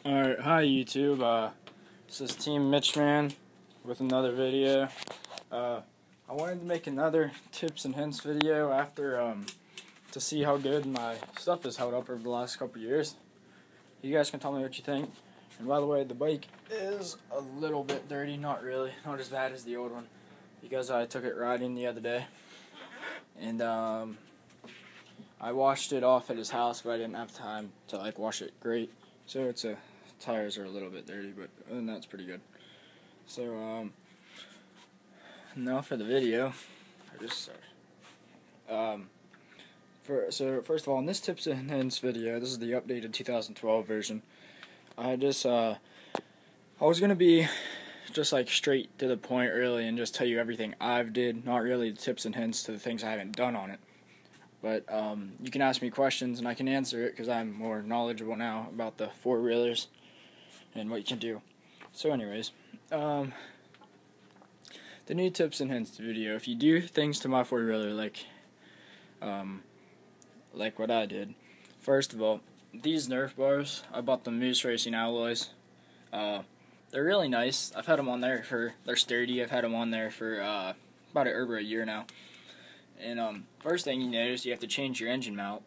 Alright, hi YouTube, this is Team Mitchman with another video. I wanted to make another tips and hints video after, to see how good my stuff has held up over the last couple years. You guys can tell me what you think. And by the way, the bike is a little bit dirty, not really, not as bad as the old one, because I took it riding the other day. And, I washed it off at his house, but I didn't have time to, wash it great. So tires are a little bit dirty, but other than that, it's pretty good. So, now for the video. So first of all, in this tips and hints video, this is the updated 2012 version. I was gonna be just straight to the point really and just tell you everything I've did, not really the tips and hints to the things I haven't done on it. But you can ask me questions and I can answer it because I'm more knowledgeable now about the four-wheelers and what you can do. So anyways, the new tips and hints video, if you do things to my four-wheeler like what I did, first of all, these Nerf bars, I bought the Moose Racing Alloys. They're really nice. I've had them on there they're sturdy. I've had them on there for about over a year now. And first thing you notice, you have to change your engine mount.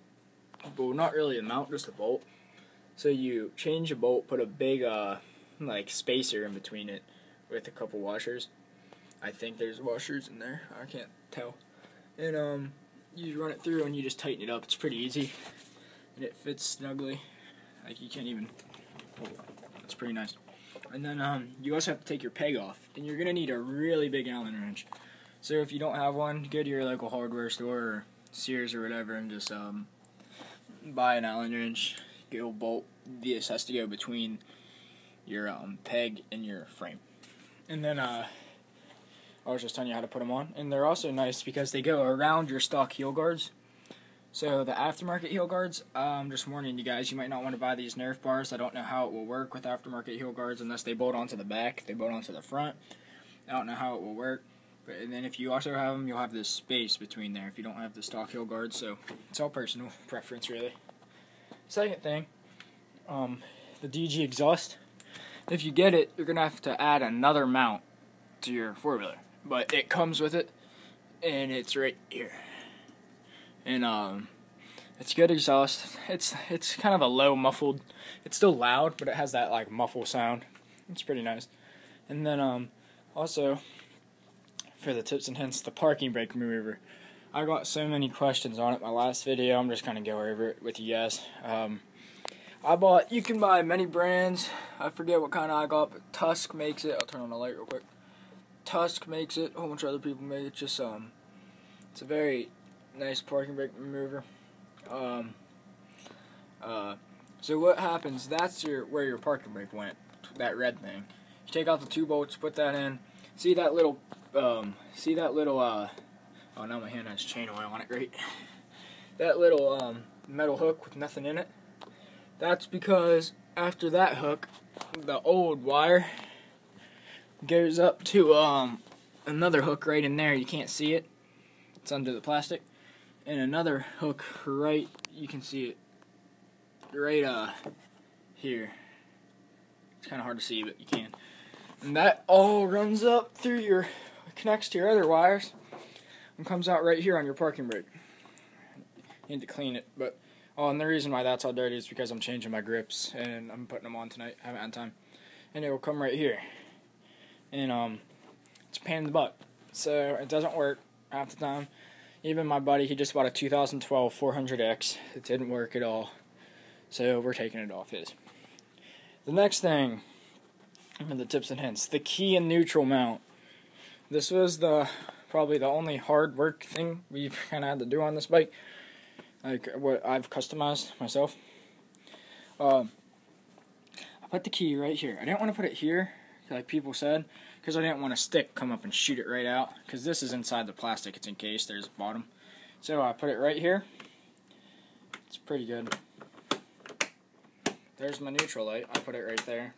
Well, not really a mount, just a bolt. So you change a bolt, put a big spacer in between it with a couple washers. I think there's washers in there. I can't tell. And you run it through and you just tighten it up. It's pretty easy, and it fits snugly. You can't even. Oh, it's pretty nice. And then you also have to take your peg off, and you're gonna need a really big Allen wrench. So if you don't have one, go to your local hardware store or Sears or whatever and just buy an Allen wrench. Go bolt. This has to go between your peg and your frame. And then I was just telling you how to put them on. And they're also nice because they go around your stock heel guards. So the aftermarket heel guards, I'm just warning you guys, you might not want to buy these Nerf bars. I don't know how it will work with aftermarket heel guards unless they bolt onto the back. If they bolt onto the front, I don't know how it will work. And then if you also have them, you'll have this space between there if you don't have the stock heel guard, so it's all personal preference really. Second thing, the DG exhaust. If you get it, you're going to have to add another mount to your four-wheeler, but it comes with it, and it's right here. And it's good exhaust. It's kind of a low muffled, it's still loud, but it has that muffle sound. It's pretty nice. And then also, for the tips and hints, the parking brake remover. I got so many questions on it my last video. I'm just gonna go over it with you guys. You can buy many brands. I forget what kind I got, but Tusk makes it. I'll turn on the light real quick. Tusk makes it. A whole bunch of other people make it. Just it's a very nice parking brake remover. So what happens? That's where your parking brake went. That red thing. You take out the two bolts, put that in. See that little, oh, now my hand has chain oil on it, great. That little, metal hook with nothing in it, that's because after that hook, the old wire goes up to, another hook right in there. You can't see it. It's under the plastic. And another hook right, you can see it, right, here. It's kind of hard to see, but you can. And that all runs up through connects to your other wires and comes out right here on your parking brake. You need to clean it, but and the reason why that's all dirty is because I'm changing my grips and I'm putting them on tonight. I haven't had time. And it will come right here. And it's a pain in the butt. So it doesn't work half the time. Even my buddy, he just bought a 2012 400X. It didn't work at all. So we're taking it off his. The next thing, the tips and hints, the key and neutral mount. This was probably the only hard work thing we've kind of had to do on this bike, what I've customized myself. I put the key right here. I didn't want to put it here, like people said, because I didn't want a stick come up and shoot it right out, because this is inside the plastic, it's encased, there's the bottom. So I put it right here. It's pretty good. There's my neutral light, I put it right there.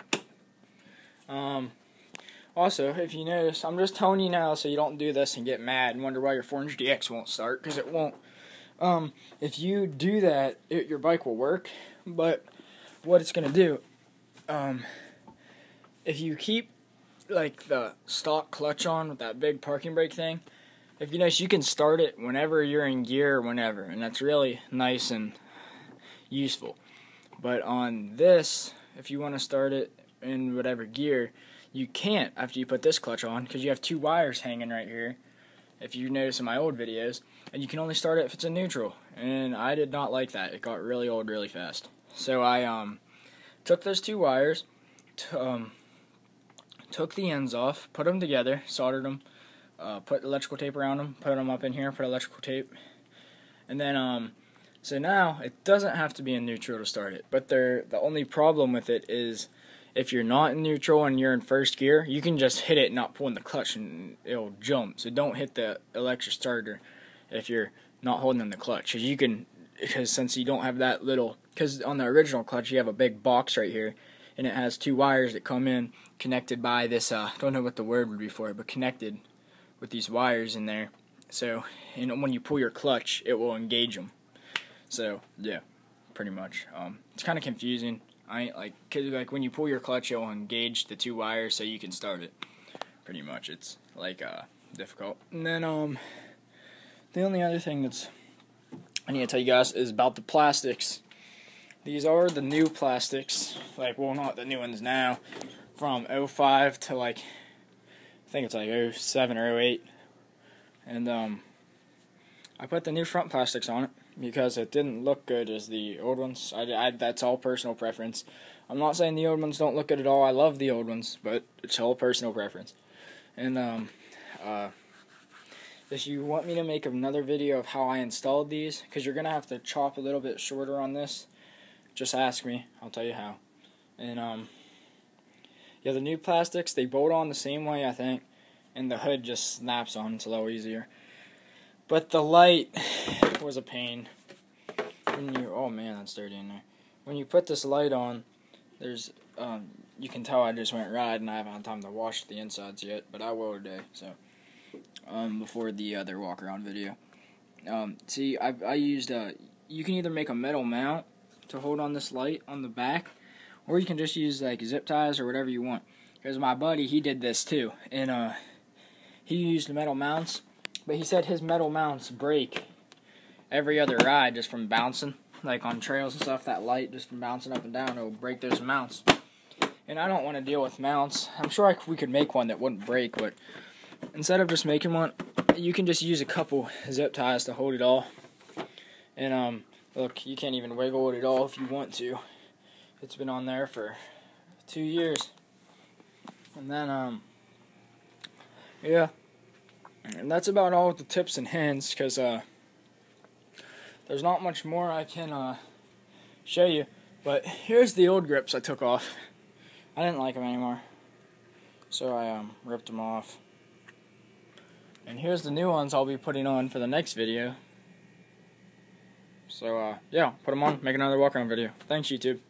Also, if you notice, I'm just telling you now so you don't do this and get mad and wonder why your 400DX won't start, because it won't. If you do that, your bike will work, but what it's going to do if you keep like the stock clutch on with that big parking brake thing, if you notice, you can start it whenever you're in gear, whenever, and that's really nice and useful. But on this, if you want to start it in whatever gear, you can't after you put this clutch on because you have two wires hanging right here, if you notice in my old videos, and you can only start it if it's in neutral, and I did not like that. It got really old really fast. So I took those two wires, took the ends off, put them together, soldered them, put electrical tape around them, put them up in here, put electrical tape, and then so now it doesn't have to be in neutral to start it. But the only problem with it is if you're not in neutral and you're in first gear, you can just hit it and not pull in the clutch and it'll jump. So don't hit the electric starter if you're not holding in the clutch, because since you don't have that little, because on the original clutch you have a big box right here, and it has two wires that come in connected by this, don't know what the word would be for it, but connected with these wires in there. So, and when you pull your clutch, it will engage them. So, yeah, pretty much. It's kind of confusing. Cause like when you pull your clutch, it will engage the two wires so you can start it. Pretty much, it's like difficult. And then the only other thing that's I need to tell you guys is about the plastics. These are the new plastics, like, well, not the new ones now, from 05 to like, I think it's like 07 or 08. And I put the new front plastics on it because it didn't look good as the old ones. That's all personal preference. I'm not saying the old ones don't look good at all. I love the old ones, but it's all personal preference. And if you want me to make another video of how I installed these, because you're going to have to chop a little bit shorter on this, just ask me. I'll tell you how. And yeah, the new plastics, they bolt on the same way, I think, and the hood just snaps on. It's a little easier. But the light was a pain. Oh man, that's dirty in there. When you put this light on, there's you can tell I just went riding. I haven't had time to wash the insides yet, but I will today. So before the other walk around video. See, I used you can either make a metal mount to hold on this light on the back, or you can just use like zip ties or whatever you want. Because my buddy, he did this too, and he used metal mounts, but he said his metal mounts break every other ride just from bouncing, like on trails and stuff. That light just from bouncing up and down, it'll break those mounts. And I don't want to deal with mounts. I'm sure we could make one that wouldn't break, but instead of just making one, you can just use a couple zip ties to hold it all. And look, you can't even wiggle it at all if you want to. It's been on there for 2 years. And then yeah, and that's about all with the tips and hints, because there's not much more I can show you. But here's the old grips I took off. I didn't like them anymore, so I ripped them off. And here's the new ones I'll be putting on for the next video. So yeah, put them on, make another walk around video. Thanks, YouTube.